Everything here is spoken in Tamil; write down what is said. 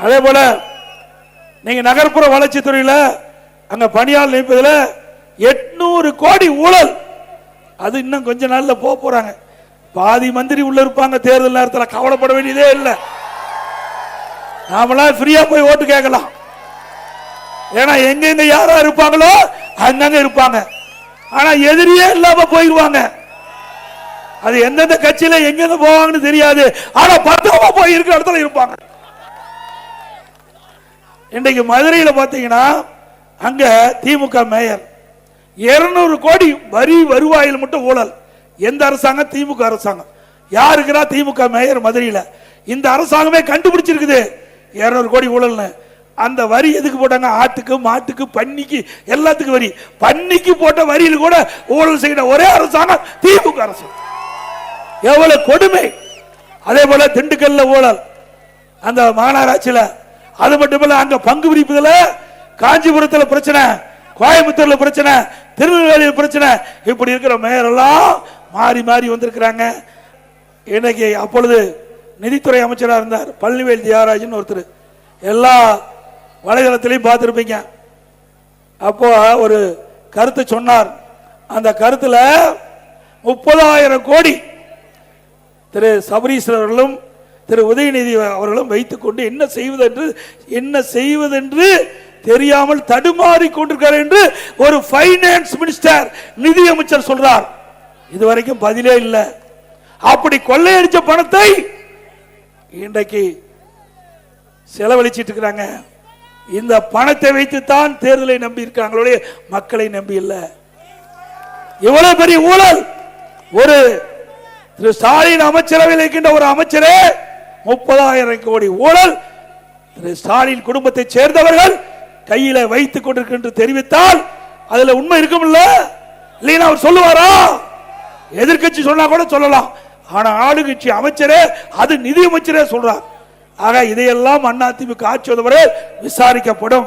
அதே போல நீங்க நகர்ப்புற வளர்ச்சித்துறையில் அங்க பணியாளர் நியமிப்பதில் 800 கோடி ஊழல். அது இன்னும் கொஞ்ச நாள்ல போறாங்க. பாதி மந்திரி உள்ள இருப்பாங்க. தேர்தல் நேரத்தில் கவலைப்பட வேண்டியதே இல்லை. நாமெல்லாம் ஃப்ரீயா போய் ஓட்டு கேட்கலாம். ஏன்னா எங்க யாரா இருப்பாங்களோ அங்கங்க இருப்பாங்க. ஆனா எதிரியே இல்லாம போயிருவாங்க. அது எந்தெந்த கட்சியில எங்க போவாங்கன்னு தெரியாது. ஆனா பத்திரமா போய் இருக்கிற இடத்துல இருப்பாங்க. இன்றைக்கு மதுரையில பாத்தீங்கன்னா அங்க திமுக மேயர் 200 கோடி வரி வருவாயில் மட்டும் ஊழல். எந்த அரசாங்கம்? திமுக அரசாங்கம். யாருக்குறா? திமுக மேயர் மதுரையில. இந்த அரசாங்கமே கண்டுபிடிச்சிருக்குது 200 கோடி ஊழல்னு. அந்த வரி எதுக்கு போட்டாங்க? ஆட்டுக்கு, மாட்டுக்கு, பன்னிக்கு, எல்லாத்துக்கும் வரி. பன்னிக்கு போட்ட வரியில் கூட ஊழல் செய்கிற ஒரே அரசாங்கம் திமுக அரசு. எவ்வளவு கொடுமை! அதே போல திண்டுக்கல்ல ஊழல், அந்த மாநகராட்சியில. அது மட்டுமல்ல, அங்க பங்கு பிரிப்பதில் காஞ்சிபுரத்தில் பிரச்சனை, கோயம்புத்தூர்ல பிரச்சனை, திருநெல்வேலியில் பிரச்சனை. இப்படி இருக்கிற மேயர் எல்லாம் மாறி மாறி வந்திருக்கிறாங்க. இன்னைக்கு அப்பொழுது நிதித்துறை அமைச்சராக இருந்தார் பழனிவேல் தியாகராஜன் ஒருத்தர். எல்லா வலைதளத்திலையும் பார்த்திருப்பீங்க. அப்போ ஒரு கருத்து சொன்னார். அந்த கருத்துல 30,000 கோடி திரு சபரீஸ்வரர் அவர்களும் திரு உதயநிதி அவர்களும் வைத்துக் கொண்டு என்ன செய்வதென்று தெரியாமல் தடுமாறி கொண்டிருக்கிறார் என்று ஒரு பைனான்ஸ் மினிஸ்டர், நிதி அமைச்சர் சொல்றார். இதுவரைக்கும் பதிலே இல்லை. அப்படி கொள்ளையடிச்ச பணத்தை இன்றைக்கு செலவழிச்சிட்டு இருக்கிறாங்க. இந்த பணத்தை வைத்துத்தான் தேர்தலை நம்பி இருக்காங்களே, மக்களை நம்பி இல்லை. இவ்வளவு பெரிய ஊழல்! ஒரு திரு ஸ்டாலின் அமைச்சரவையில் இருக்கின்ற ஒரு அமைச்சரே 30,000 கோடி ஊழல் திரு ஸ்டாலின் குடும்பத்தை சேர்ந்தவர்கள் கையில வைத்துக் கொண்டிருக்கின்ற தெரிவித்தால் அதுல உண்மை இருக்கும் இல்லைன்னா அவர் சொல்லுவாரா? எதிர்கட்சி சொன்னா கூட சொல்லலாம். ஆனா ஆளுங்கட்சி அமைச்சரே, அது நிதி அமைச்சரே சொல்றார். ஆக இதையெல்லாம் அதிமுக ஆட்சி வரை விசாரிக்கப்படும்.